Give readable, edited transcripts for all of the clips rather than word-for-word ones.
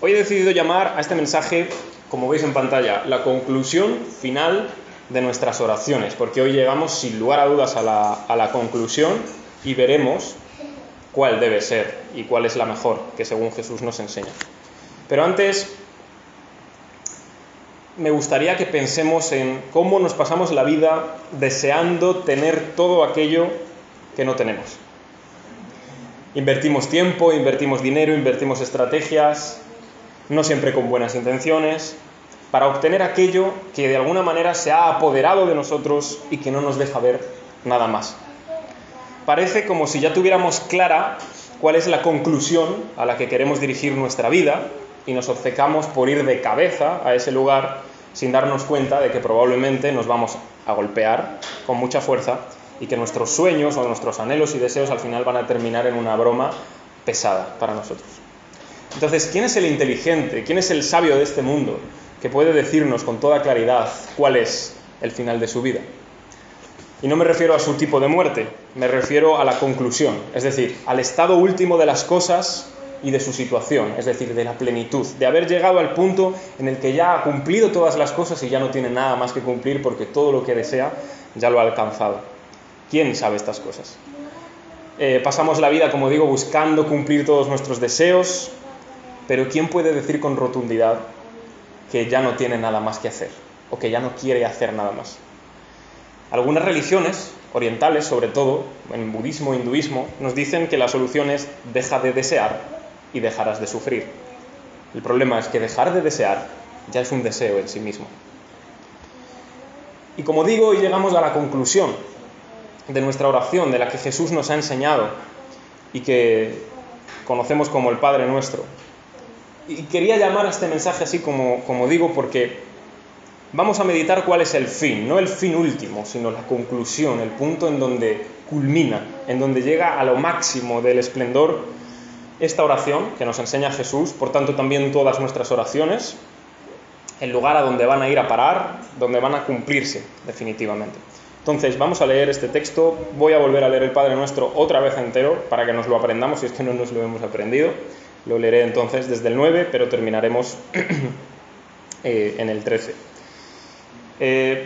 Hoy he decidido llamar a este mensaje, como veis en pantalla, la conclusión final de nuestras oraciones, porque hoy llegamos sin lugar a dudas a la conclusión y veremos cuál debe ser y cuál es la mejor, que según Jesús nos enseña. Pero antes, me gustaría que pensemos en cómo nos pasamos la vida deseando tener todo aquello que no tenemos. Invertimos tiempo, invertimos dinero, invertimos estrategias, no siempre con buenas intenciones, para obtener aquello que de alguna manera se ha apoderado de nosotros y que no nos deja ver nada más. Parece como si ya tuviéramos clara cuál es la conclusión a la que queremos dirigir nuestra vida y nos obcecamos por ir de cabeza a ese lugar sin darnos cuenta de que probablemente nos vamos a golpear con mucha fuerza y que nuestros sueños o nuestros anhelos y deseos al final van a terminar en una broma pesada para nosotros. Entonces, ¿quién es el inteligente? ¿Quién es el sabio de este mundo que puede decirnos con toda claridad cuál es el final de su vida? Y no me refiero a su tipo de muerte, me refiero a la conclusión, es decir, al estado último de las cosas y de su situación, es decir, de la plenitud, de haber llegado al punto en el que ya ha cumplido todas las cosas y ya no tiene nada más que cumplir porque todo lo que desea ya lo ha alcanzado. ¿Quién sabe estas cosas? Pasamos la vida, como digo, buscando cumplir todos nuestros deseos, pero ¿quién puede decir con rotundidad que ya no tiene nada más que hacer o que ya no quiere hacer nada más? Algunas religiones orientales, sobre todo en budismo e hinduismo, nos dicen que la solución es deja de desear y dejarás de sufrir. El problema es que dejar de desear ya es un deseo en sí mismo. Y como digo, hoy llegamos a la conclusión de nuestra oración, de la que Jesús nos ha enseñado y que conocemos como el Padre Nuestro. Y quería llamar a este mensaje así como digo, porque vamos a meditar cuál es el fin, no el fin último, sino la conclusión, el punto en donde culmina, en donde llega a lo máximo del esplendor esta oración que nos enseña Jesús, por tanto también todas nuestras oraciones, el lugar a donde van a ir a parar, donde van a cumplirse definitivamente. Entonces, vamos a leer este texto, voy a volver a leer el Padre Nuestro otra vez entero para que nos lo aprendamos, si es que no nos lo hemos aprendido. Lo leeré entonces desde el 9, pero terminaremos en el 13.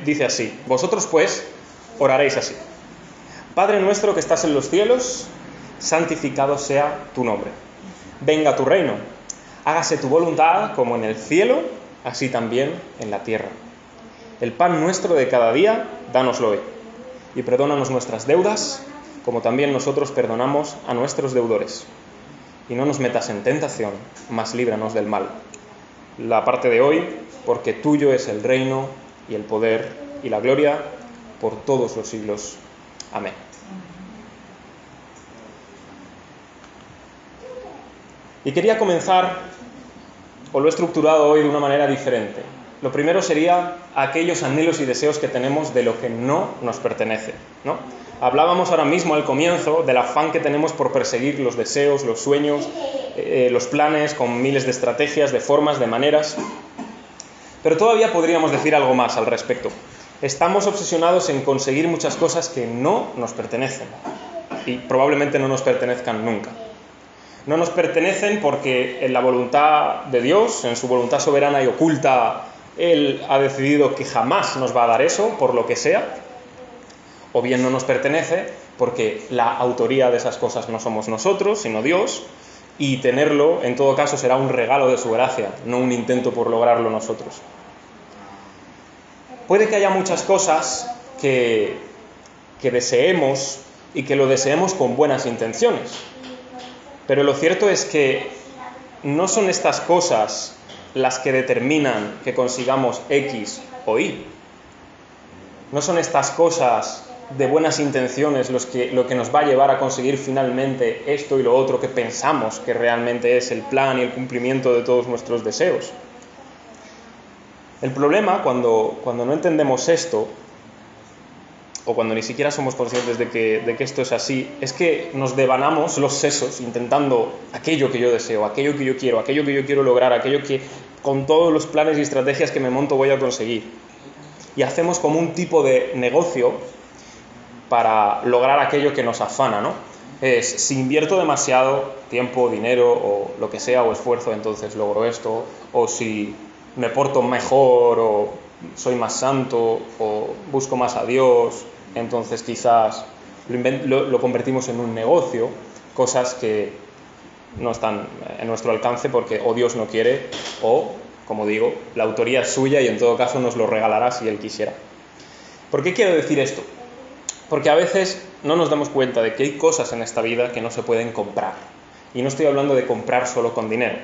Dice así: vosotros pues oraréis así: Padre nuestro que estás en los cielos, santificado sea tu nombre. Venga tu reino, hágase tu voluntad como en el cielo, así también en la tierra. El pan nuestro de cada día, dánoslo hoy, y perdónanos nuestras deudas, como también nosotros perdonamos a nuestros deudores. Y no nos metas en tentación, mas líbranos del mal. La parte de hoy, porque tuyo es el reino y el poder y la gloria por todos los siglos. Amén. Y quería comenzar, o lo he estructurado hoy de una manera diferente. Lo primero sería aquellos anhelos y deseos que tenemos de lo que no nos pertenece, ¿no? Hablábamos ahora mismo al comienzo del afán que tenemos por perseguir los deseos, los sueños, los planes con miles de estrategias, de formas, de maneras. Pero todavía podríamos decir algo más al respecto. Estamos obsesionados en conseguir muchas cosas que no nos pertenecen y probablemente no nos pertenezcan nunca. No nos pertenecen porque en la voluntad de Dios, en su voluntad soberana y oculta, Él ha decidido que jamás nos va a dar eso, por lo que sea, o bien no nos pertenece porque la autoría de esas cosas no somos nosotros, sino Dios, y tenerlo, en todo caso, será un regalo de su gracia, no un intento por lograrlo nosotros. Puede que haya muchas cosas que deseemos y que lo deseemos con buenas intenciones, pero lo cierto es que no son estas cosas las que determinan que consigamos X o Y. No son estas cosas de buenas intenciones lo que nos va a llevar a conseguir finalmente esto y lo otro que pensamos que realmente es el plan y el cumplimiento de todos nuestros deseos. El problema cuando no entendemos esto, o cuando ni siquiera somos conscientes de que esto es así, es que nos devanamos los sesos intentando aquello que yo deseo, aquello que yo quiero lograr, aquello que con todos los planes y estrategias que me monto voy a conseguir. Y hacemos como un tipo de negocio para lograr aquello que nos afana, ¿no? es, si invierto demasiado tiempo, dinero o lo que sea, o esfuerzo, entonces logro esto, o si me porto mejor, o soy más santo, o busco más a Dios, entonces quizás lo convertimos en un negocio, cosas que no están en nuestro alcance porque o Dios no quiere, o, como digo, la autoría es suya y en todo caso nos lo regalará si Él quisiera. ¿Por qué quiero decir esto? Porque a veces no nos damos cuenta de que hay cosas en esta vida que no se pueden comprar. Y no estoy hablando de comprar solo con dinero,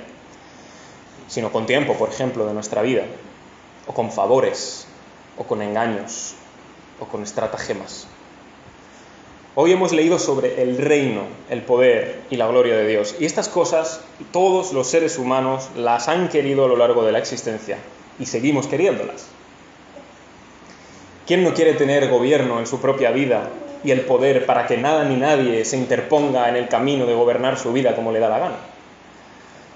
sino con tiempo, por ejemplo, de nuestra vida, o con favores, o con engaños, o con estratagemas. Hoy hemos leído sobre el reino, el poder y la gloria de Dios. Y estas cosas, todos los seres humanos las han querido a lo largo de la existencia, y seguimos queriéndolas. ¿Quién no quiere tener gobierno en su propia vida y el poder para que nada ni nadie se interponga en el camino de gobernar su vida como le da la gana?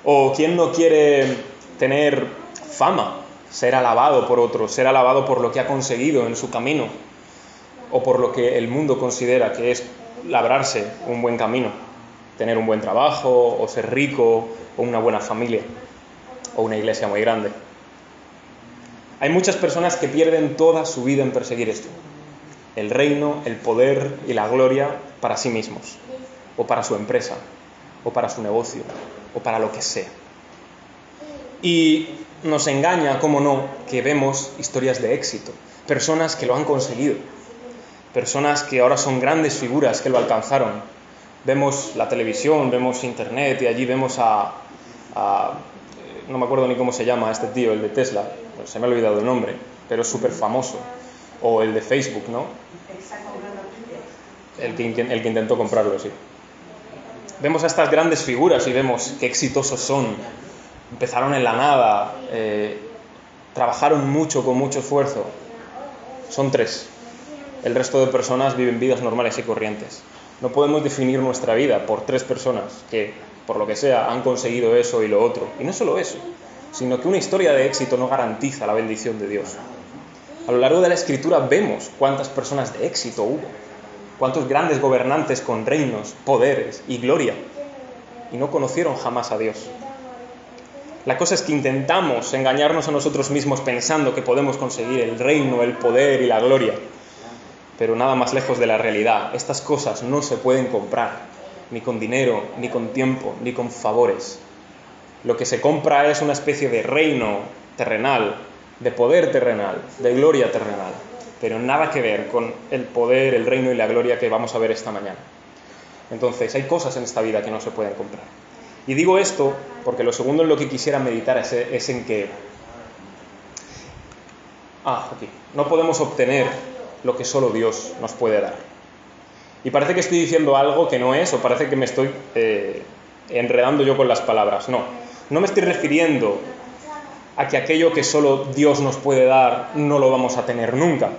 ¿O quién no quiere tener fama, ser alabado por otros, ser alabado por lo que ha conseguido en su camino o por lo que el mundo considera que es labrarse un buen camino, tener un buen trabajo o ser rico o una buena familia o una iglesia muy grande? Hay muchas personas que pierden toda su vida en perseguir esto, el reino, el poder y la gloria para sí mismos, o para su empresa, o para su negocio, o para lo que sea. Y nos engaña, cómo no, que vemos historias de éxito, personas que lo han conseguido, personas que ahora son grandes figuras que lo alcanzaron. Vemos la televisión, vemos internet y allí vemos no me acuerdo ni cómo se llama este tío, el de Tesla, se me ha olvidado el nombre, pero es súper famoso. O el de Facebook, ¿no? El que intentó comprarlo, sí. Vemos a estas grandes figuras y vemos qué exitosos son. Empezaron en la nada, trabajaron mucho, con mucho esfuerzo. Son 3. El resto de personas viven vidas normales y corrientes. No podemos definir nuestra vida por 3 personas que, por lo que sea, han conseguido eso y lo otro. Y no solo eso, sino que una historia de éxito no garantiza la bendición de Dios. A lo largo de la Escritura vemos cuántas personas de éxito hubo, cuántos grandes gobernantes con reinos, poderes y gloria, y no conocieron jamás a Dios. La cosa es que intentamos engañarnos a nosotros mismos pensando que podemos conseguir el reino, el poder y la gloria, pero nada más lejos de la realidad. Estas cosas no se pueden comprar, ni con dinero, ni con tiempo, ni con favores. Lo que se compra es una especie de reino terrenal, de poder terrenal, de gloria terrenal, pero nada que ver con el poder, el reino y la gloria que vamos a ver esta mañana. Entonces, hay cosas en esta vida que no se pueden comprar. Y digo esto porque lo segundo en lo que quisiera meditar es en que aquí, no podemos obtener lo que solo Dios nos puede dar. Y parece que estoy diciendo algo que no es, o parece que me estoy enredando yo con las palabras. No me estoy refiriendo a que aquello que solo Dios nos puede dar no lo vamos a tener nunca.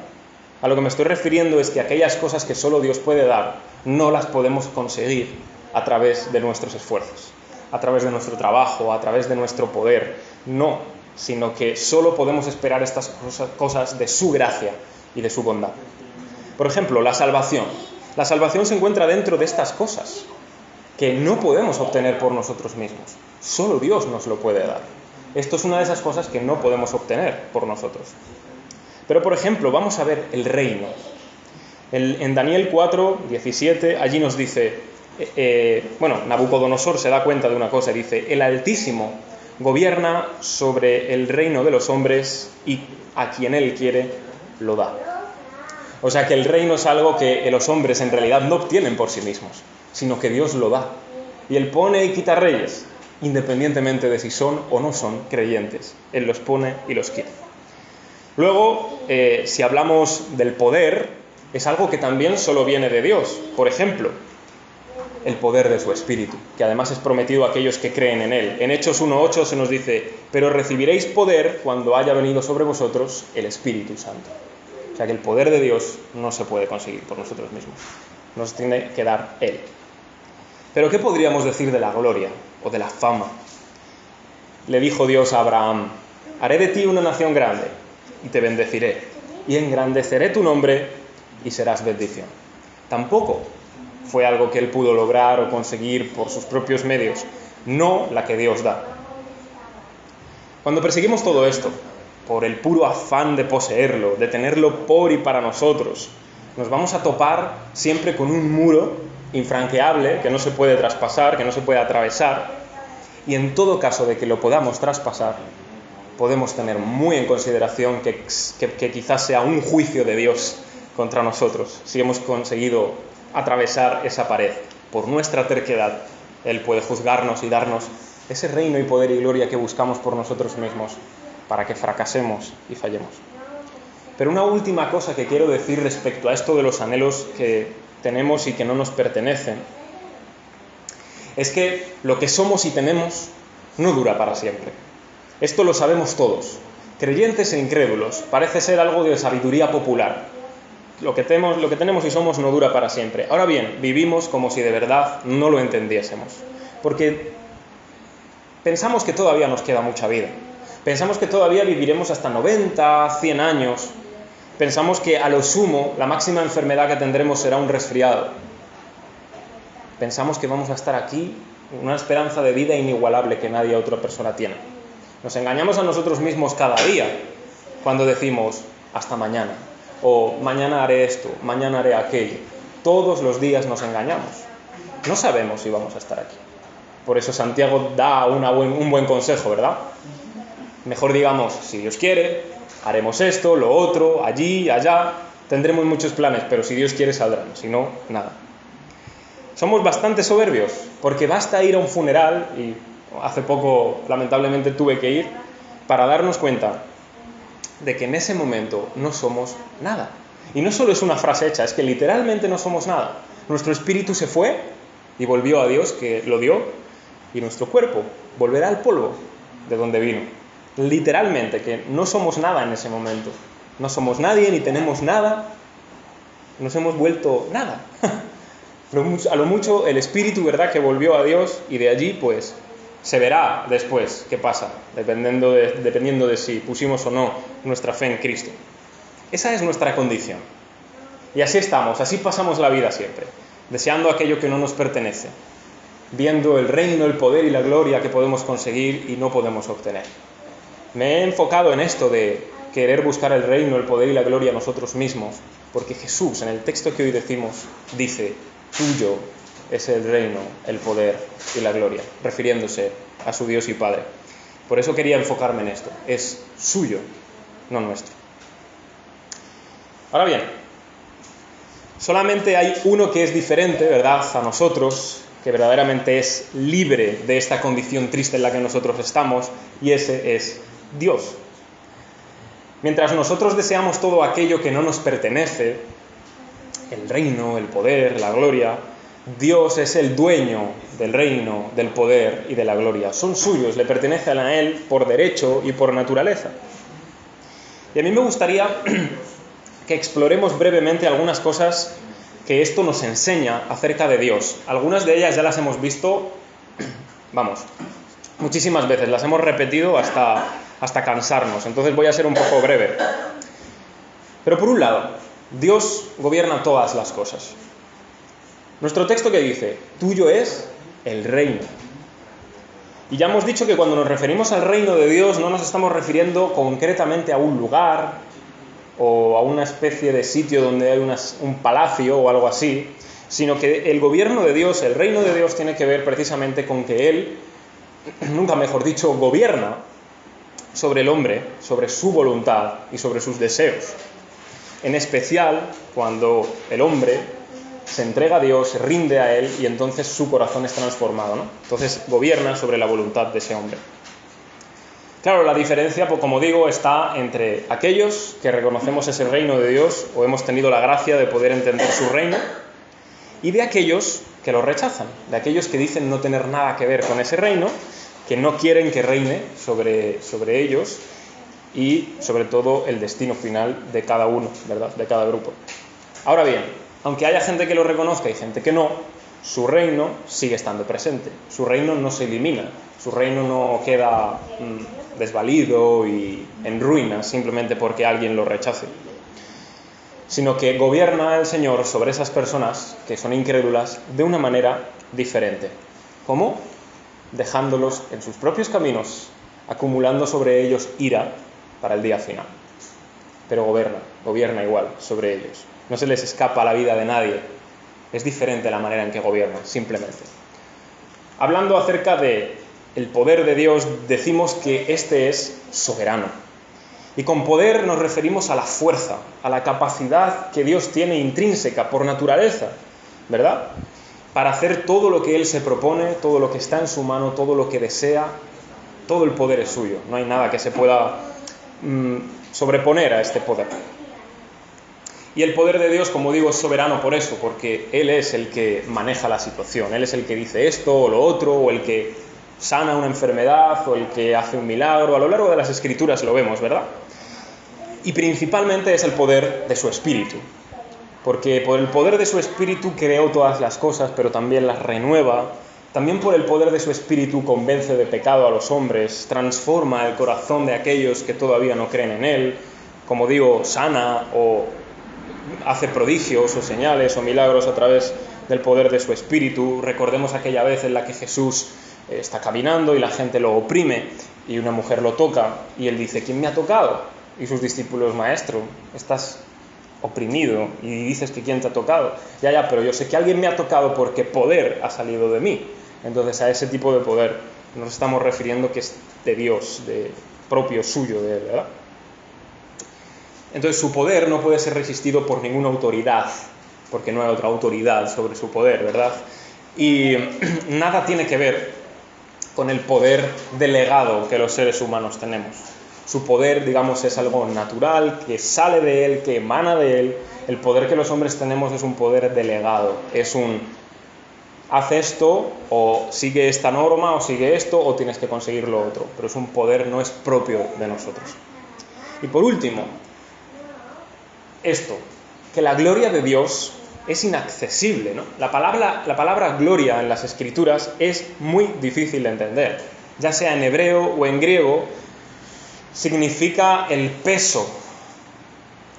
A lo que me estoy refiriendo es que aquellas cosas que solo Dios puede dar no las podemos conseguir a través de nuestros esfuerzos, a través de nuestro trabajo, a través de nuestro poder. No, sino que solo podemos esperar estas cosas de su gracia y de su bondad. Por ejemplo, la salvación. La salvación se encuentra dentro de estas cosas que no podemos obtener por nosotros mismos. Solo Dios nos lo puede dar. Esto es una de esas cosas que no podemos obtener por nosotros. Pero, por ejemplo, vamos a ver el reino. En Daniel 4, 17, allí nos dice, Nabucodonosor se da cuenta de una cosa, dice, el Altísimo gobierna sobre el reino de los hombres y a quien Él quiere lo da. O sea que el reino es algo que los hombres en realidad no obtienen por sí mismos, sino que Dios lo da. Y Él pone y quita reyes, independientemente de si son o no son creyentes. Él los pone y los quita. Luego, si hablamos del poder, es algo que también solo viene de Dios. Por ejemplo, el poder de su Espíritu, que además es prometido a aquellos que creen en Él. En Hechos 1:8 se nos dice, pero recibiréis poder cuando haya venido sobre vosotros el Espíritu Santo. O sea que el poder de Dios no se puede conseguir por nosotros mismos. Nos tiene que dar Él. Pero ¿qué podríamos decir de la gloria o de la fama? Le dijo Dios a Abraham, haré de ti una nación grande y te bendeciré y engrandeceré tu nombre y serás bendición. Tampoco fue algo que él pudo lograr o conseguir por sus propios medios, no la que Dios da. Cuando perseguimos todo esto, por el puro afán de poseerlo, de tenerlo por y para nosotros, nos vamos a topar siempre con un muro infranqueable que no se puede traspasar, que no se puede atravesar, y en todo caso de que lo podamos traspasar, podemos tener muy en consideración que quizás sea un juicio de Dios contra nosotros. Si hemos conseguido atravesar esa pared por nuestra terquedad, Él puede juzgarnos y darnos ese reino y poder y gloria que buscamos por nosotros mismos para que fracasemos y fallemos. Pero una última cosa que quiero decir respecto a esto de los anhelos que tenemos y que no nos pertenecen, es que lo que somos y tenemos no dura para siempre. Esto lo sabemos todos, creyentes e incrédulos, parece ser algo de sabiduría popular. Lo que tenemos y somos no dura para siempre. Ahora bien, vivimos como si de verdad no lo entendiésemos, porque pensamos que todavía nos queda mucha vida. Pensamos que todavía viviremos hasta 90, 100 años. Pensamos que a lo sumo la máxima enfermedad que tendremos será un resfriado. Pensamos que vamos a estar aquí una esperanza de vida inigualable que nadie otra persona tiene. Nos engañamos a nosotros mismos cada día cuando decimos hasta mañana, o mañana haré esto, mañana haré aquello. Todos los días nos engañamos. No sabemos si vamos a estar aquí. Por eso Santiago da un buen consejo, ¿verdad? Mejor digamos, si Dios quiere, haremos esto, lo otro, allí, allá. Tendremos muchos planes, pero si Dios quiere saldrán, si no, nada. Somos bastante soberbios, porque basta ir a un funeral, y hace poco lamentablemente tuve que ir, para darnos cuenta de que en ese momento no somos nada. Y no solo es una frase hecha, es que literalmente no somos nada. Nuestro espíritu se fue y volvió a Dios, que lo dio, y nuestro cuerpo volverá al polvo de donde vino. Literalmente, que no somos nada en ese momento. No somos nadie, ni tenemos nada. Nos hemos vuelto nada. A lo mucho el espíritu, ¿verdad?, que volvió a Dios, y de allí, pues, se verá después qué pasa, dependiendo de si pusimos o no nuestra fe en Cristo. Esa es nuestra condición. Y así estamos, así pasamos la vida siempre, deseando aquello que no nos pertenece, viendo el reino, el poder y la gloria que podemos conseguir y no podemos obtener. Me he enfocado en esto de querer buscar el reino, el poder y la gloria nosotros mismos, porque Jesús, en el texto que hoy decimos, dice: tuyo es el reino, el poder y la gloria, refiriéndose a su Dios y Padre. Por eso quería enfocarme en esto. Es suyo, no nuestro. Ahora bien, solamente hay uno que es diferente, ¿verdad?, a nosotros, que verdaderamente es libre de esta condición triste en la que nosotros estamos, y ese es Dios. Mientras nosotros deseamos todo aquello que no nos pertenece, el reino, el poder, la gloria, Dios es el dueño del reino, del poder y de la gloria. Son suyos, le pertenecen a Él por derecho y por naturaleza. Y a mí me gustaría que exploremos brevemente algunas cosas que esto nos enseña acerca de Dios. Algunas de ellas ya las hemos visto, muchísimas veces, las hemos repetido hasta cansarnos, entonces voy a ser un poco breve. Pero por un lado, Dios gobierna todas las cosas. Nuestro texto que dice: tuyo es el reino. Y ya hemos dicho que cuando nos referimos al reino de Dios no nos estamos refiriendo concretamente a un lugar o a una especie de sitio donde hay un palacio o algo así, sino que el gobierno de Dios, el reino de Dios, tiene que ver precisamente con que Él, nunca mejor dicho, gobierna sobre el hombre, sobre su voluntad y sobre sus deseos. En especial cuando el hombre se entrega a Dios, se rinde a Él y entonces su corazón es transformado, ¿no? Entonces gobierna sobre la voluntad de ese hombre. Claro, la diferencia, pues, como digo, está entre aquellos que reconocemos ese reino de Dios o hemos tenido la gracia de poder entender su reino, y de aquellos que lo rechazan, de aquellos que dicen no tener nada que ver con ese reino, que no quieren que reine sobre ellos y sobre todo el destino final de cada uno, ¿verdad?, de cada grupo. Ahora bien, aunque haya gente que lo reconozca y gente que no, su reino sigue estando presente. Su reino no se elimina, su reino no queda desvalido y en ruinas simplemente porque alguien lo rechace. sino que gobierna el Señor sobre esas personas que son incrédulas de una manera diferente. ¿Cómo? Dejándolos en sus propios caminos, acumulando sobre ellos ira para el día final. Pero gobierna igual sobre ellos. No se les escapa la vida de nadie. Es diferente la manera en que gobierna, simplemente. Hablando acerca del poder de Dios, decimos que este es soberano. Y con poder nos referimos a la fuerza, a la capacidad que Dios tiene intrínseca por naturaleza, ¿verdad? Para hacer todo lo que Él se propone, todo lo que está en su mano, todo lo que desea, todo el poder es suyo. No hay nada que se pueda sobreponer a este poder. Y el poder de Dios, como digo, es soberano por eso, porque Él es el que maneja la situación. Él es el que dice esto o lo otro, o el que sana una enfermedad, o el que hace un milagro. A lo largo de las Escrituras lo vemos, ¿verdad? Y principalmente es el poder de su Espíritu, porque por el poder de su Espíritu creó todas las cosas, pero también las renueva. También por el poder de su Espíritu convence de pecado a los hombres, transforma el corazón de aquellos que todavía no creen en Él, como digo, sana o hace prodigios o señales o milagros a través del poder de su Espíritu. Recordemos aquella vez en la que Jesús está caminando y la gente lo oprime y una mujer lo toca y Él dice: ¿quién me ha tocado? Y sus discípulos: maestro, estás oprimido y dices que quién te ha tocado. Ya, pero yo sé que alguien me ha tocado porque poder ha salido de mí. Entonces a ese tipo de poder nos estamos refiriendo que es de Dios, de propio suyo de Él, ¿verdad? Entonces su poder no puede ser resistido por ninguna autoridad, porque no hay otra autoridad sobre su poder, ¿verdad? Y nada tiene que ver con el poder delegado que los seres humanos tenemos. Su poder, digamos, es algo natural, que sale de Él, que emana de Él. El poder que los hombres tenemos es un poder delegado, es un haz esto, o sigue esta norma, o sigue esto, o tienes que conseguir lo otro. Pero es un poder, no es propio de nosotros. Y por último, esto, que la gloria de Dios es inaccesible, ¿no? La palabra gloria en las Escrituras es muy difícil de entender. Ya sea en hebreo o en griego, significa el peso,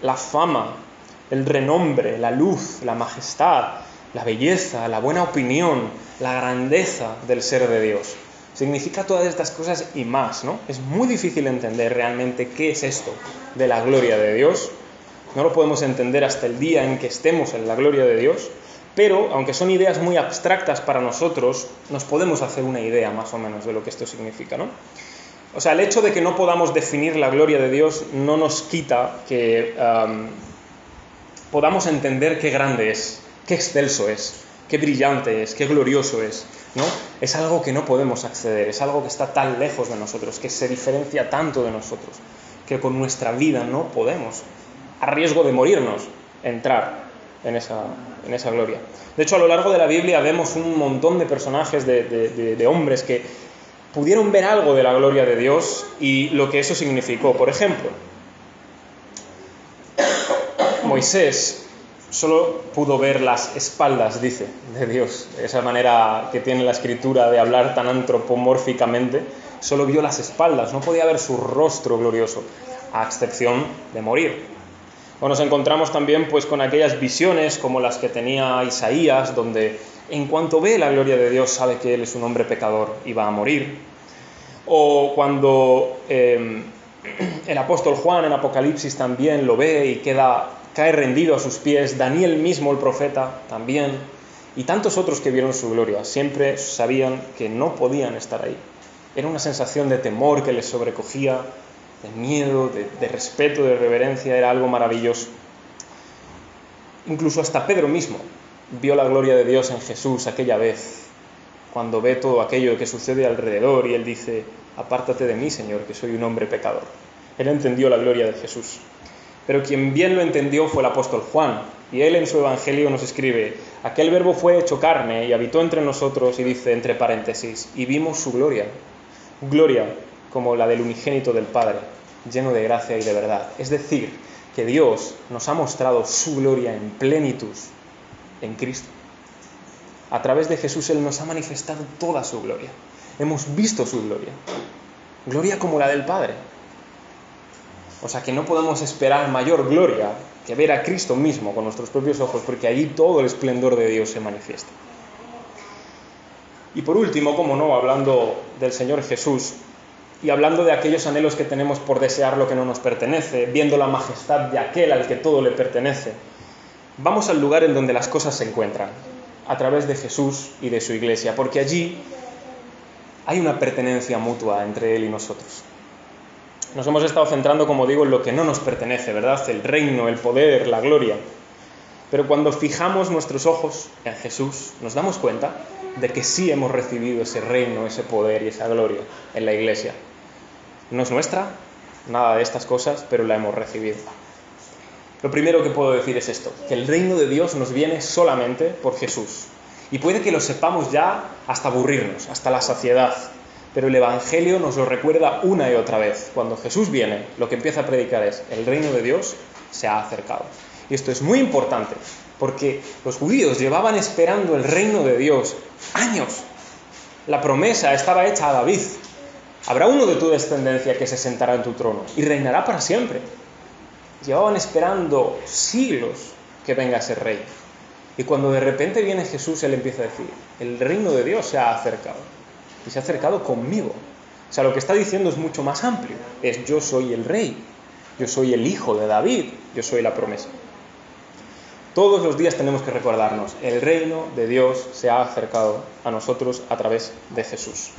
la fama, el renombre, la luz, la majestad, la belleza, la buena opinión, la grandeza del ser de Dios. Significa todas estas cosas y más, ¿no? Es muy difícil entender realmente qué es esto de la gloria de Dios. No lo podemos entender hasta el día en que estemos en la gloria de Dios, pero, aunque son ideas muy abstractas para nosotros, nos podemos hacer una idea más o menos de lo que esto significa, ¿no? O sea, el hecho de que no podamos definir la gloria de Dios no nos quita que podamos entender qué grande es, qué excelso es, qué brillante es, qué glorioso es, ¿no? Es algo que no podemos acceder, es algo que está tan lejos de nosotros, que se diferencia tanto de nosotros, que con nuestra vida no podemos, a riesgo de morirnos, entrar en esa gloria. De hecho, a lo largo de la Biblia vemos un montón de personajes, de hombres que pudieron ver algo de la gloria de Dios y lo que eso significó. Por ejemplo, Moisés solo pudo ver las espaldas, dice, de Dios. Esa manera que tiene la Escritura de hablar tan antropomórficamente, solo vio las espaldas, no podía ver su rostro glorioso, a excepción de morir. O nos encontramos también pues con aquellas visiones como las que tenía Isaías, donde en cuanto ve la gloria de Dios sabe que él es un hombre pecador y va a morir. O cuando el apóstol Juan en Apocalipsis también lo ve y cae rendido a sus pies, Daniel mismo, el profeta, también, y tantos otros que vieron su gloria, siempre sabían que no podían estar ahí. Era una sensación de temor que les sobrecogía, de miedo, de respeto, de reverencia, era algo maravilloso. Incluso hasta Pedro mismo vio la gloria de Dios en Jesús aquella vez, cuando ve todo aquello que sucede alrededor y él dice: apártate de mí, Señor, que soy un hombre pecador. Él entendió la gloria de Jesús. Pero quien bien lo entendió fue el apóstol Juan, y él en su evangelio nos escribe: aquel verbo fue hecho carne y habitó entre nosotros, y dice entre paréntesis, y vimos su gloria, gloria como la del unigénito del Padre, lleno de gracia y de verdad. Es decir, que Dios nos ha mostrado su gloria en plenitud en Cristo. A través de Jesús Él nos ha manifestado toda su gloria. Hemos visto su gloria, gloria como la del Padre. O sea que no podemos esperar mayor gloria que ver a Cristo mismo con nuestros propios ojos, porque allí todo el esplendor de Dios se manifiesta. Y por último, como no, hablando del Señor Jesús y hablando de aquellos anhelos que tenemos por desear lo que no nos pertenece, viendo la majestad de aquel al que todo le pertenece, vamos al lugar en donde las cosas se encuentran, a través de Jesús y de su Iglesia, porque allí hay una pertenencia mutua entre Él y nosotros. Nos hemos estado centrando, como digo, en lo que no nos pertenece, ¿verdad? El reino, el poder, la gloria. Pero cuando fijamos nuestros ojos en Jesús, nos damos cuenta de que sí hemos recibido ese reino, ese poder y esa gloria en la Iglesia. No es nuestra, nada de estas cosas, pero la hemos recibido. Lo primero que puedo decir es esto, que el reino de Dios nos viene solamente por Jesús. Y puede que lo sepamos ya hasta aburrirnos, hasta la saciedad. Pero el Evangelio nos lo recuerda una y otra vez. Cuando Jesús viene, lo que empieza a predicar es: el reino de Dios se ha acercado. Y esto es muy importante, porque los judíos llevaban esperando el reino de Dios años. La promesa estaba hecha a David. Habrá uno de tu descendencia que se sentará en tu trono y reinará para siempre. Llevaban esperando siglos que venga ese rey. Y cuando de repente viene Jesús, Él empieza a decir: el reino de Dios se ha acercado. Y se ha acercado conmigo. O sea, lo que está diciendo es mucho más amplio. Es: yo soy el rey. Yo soy el hijo de David. Yo soy la promesa. Todos los días tenemos que recordarnos: el reino de Dios se ha acercado a nosotros a través de Jesús.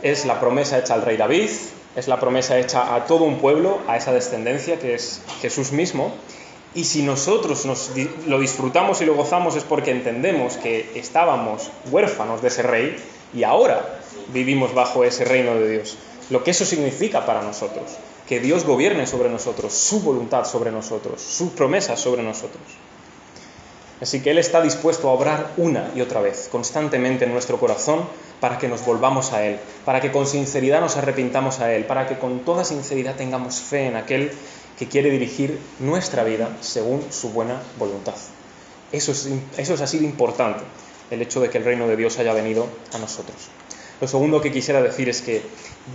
Es la promesa hecha al rey David, es la promesa hecha a todo un pueblo, a esa descendencia que es Jesús mismo. Y si nosotros lo disfrutamos y lo gozamos es porque entendemos que estábamos huérfanos de ese rey y ahora vivimos bajo ese reino de Dios. Lo que eso significa para nosotros, que Dios gobierne sobre nosotros, su voluntad sobre nosotros, sus promesas sobre nosotros. Así que Él está dispuesto a obrar una y otra vez, constantemente en nuestro corazón, para que nos volvamos a Él, para que con sinceridad nos arrepintamos a Él, para que con toda sinceridad tengamos fe en aquel que quiere dirigir nuestra vida según su buena voluntad. Eso es así de importante, el hecho de que el reino de Dios haya venido a nosotros. Lo segundo que quisiera decir es que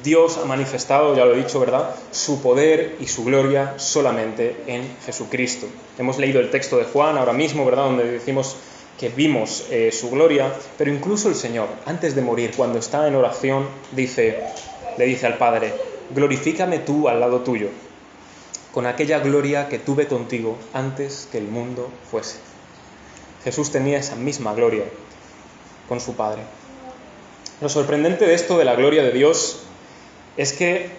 Dios ha manifestado, ya lo he dicho, ¿verdad?, su poder y su gloria solamente en Jesucristo. Hemos leído el texto de Juan ahora mismo, ¿verdad?, donde decimos que vimos su gloria, pero incluso el Señor, antes de morir, cuando está en oración, le dice al Padre: glorifícame tú al lado tuyo, con aquella gloria que tuve contigo antes que el mundo fuese. Jesús tenía esa misma gloria con su Padre. Lo sorprendente de esto, de la gloria de Dios, es que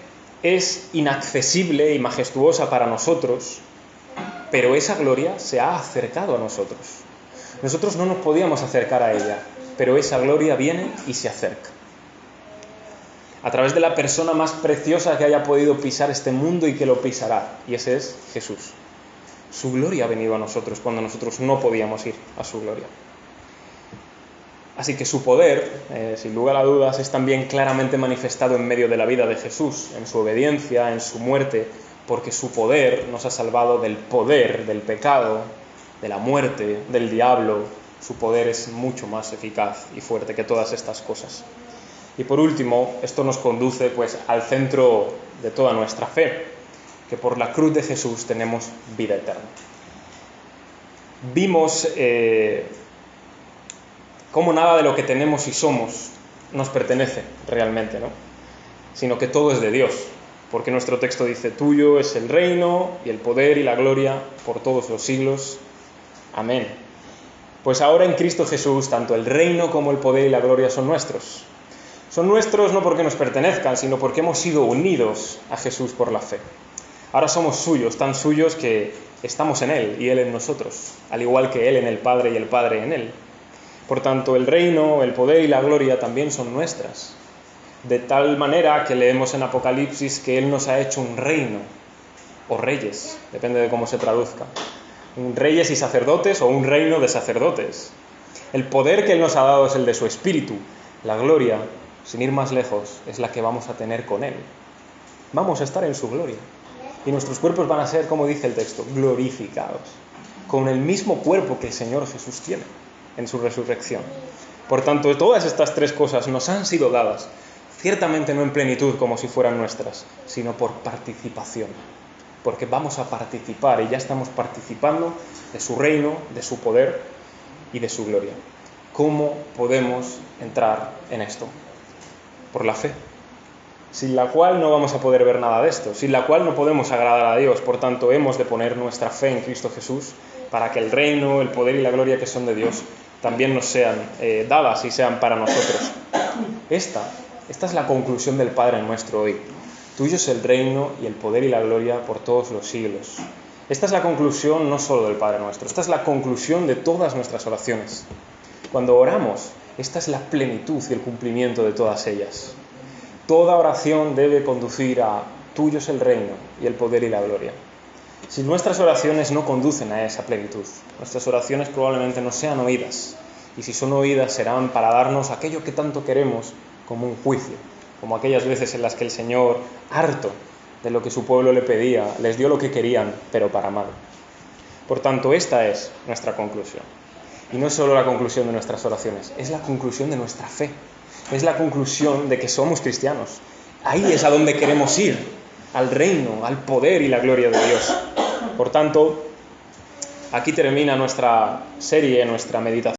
es inaccesible y majestuosa para nosotros, pero esa gloria se ha acercado a nosotros. Nosotros no nos podíamos acercar a ella, pero esa gloria viene y se acerca. A través de la persona más preciosa que haya podido pisar este mundo y que lo pisará, y ese es Jesús. Su gloria ha venido a nosotros cuando nosotros no podíamos ir a su gloria. Así que su poder, sin lugar a dudas, es también claramente manifestado en medio de la vida de Jesús, en su obediencia, en su muerte, porque su poder nos ha salvado del poder, del pecado, de la muerte, del diablo. Su poder es mucho más eficaz y fuerte que todas estas cosas. Y por último, esto nos conduce pues al centro de toda nuestra fe, que por la cruz de Jesús tenemos vida eterna. Vimos cómo nada de lo que tenemos y somos nos pertenece realmente, ¿no?, sino que todo es de Dios, porque nuestro texto dice: tuyo es el reino y el poder y la gloria por todos los siglos. Amén. Pues ahora en Cristo Jesús, tanto el reino como el poder y la gloria son nuestros. Son nuestros no porque nos pertenezcan, sino porque hemos sido unidos a Jesús por la fe. Ahora somos suyos, tan suyos que estamos en Él y Él en nosotros, al igual que Él en el Padre y el Padre en Él. Por tanto, el reino, el poder y la gloria también son nuestras. De tal manera que leemos en Apocalipsis que Él nos ha hecho un reino, o reyes, depende de cómo se traduzca. Un reyes y sacerdotes o un reino de sacerdotes. El poder que Él nos ha dado es el de su Espíritu. La gloria, sin ir más lejos, es la que vamos a tener con Él. Vamos a estar en su gloria. Y nuestros cuerpos van a ser, como dice el texto, glorificados, con el mismo cuerpo que el Señor Jesús tiene en su resurrección. Por tanto, todas estas tres cosas nos han sido dadas ciertamente no en plenitud como si fueran nuestras, sino por participación, porque vamos a participar y ya estamos participando de su reino, de su poder y de su gloria. ¿Cómo podemos entrar en esto? Por la fe, sin la cual no vamos a poder ver nada de esto, sin la cual no podemos agradar a Dios. Por tanto, hemos de poner nuestra fe en Cristo Jesús para que el reino, el poder y la gloria que son de Dios también nos sean dadas y sean para nosotros. Esta es la conclusión del Padre Nuestro hoy. Tuyo es el reino y el poder y la gloria por todos los siglos. Esta es la conclusión no solo del Padre Nuestro, esta es la conclusión de todas nuestras oraciones. Cuando oramos, esta es la plenitud y el cumplimiento de todas ellas. Toda oración debe conducir a tuyo es el reino y el poder y la gloria. Si nuestras oraciones no conducen a esa plenitud, nuestras oraciones probablemente no sean oídas. Y si son oídas serán para darnos aquello que tanto queremos como un juicio, como aquellas veces en las que el Señor, harto de lo que su pueblo le pedía, les dio lo que querían, pero para mal. Por tanto, esta es nuestra conclusión. Y no es solo la conclusión de nuestras oraciones, es la conclusión de nuestra fe. Es la conclusión de que somos cristianos. Ahí es a donde queremos ir, al reino, al poder y la gloria de Dios. Por tanto, aquí termina nuestra serie, nuestra meditación.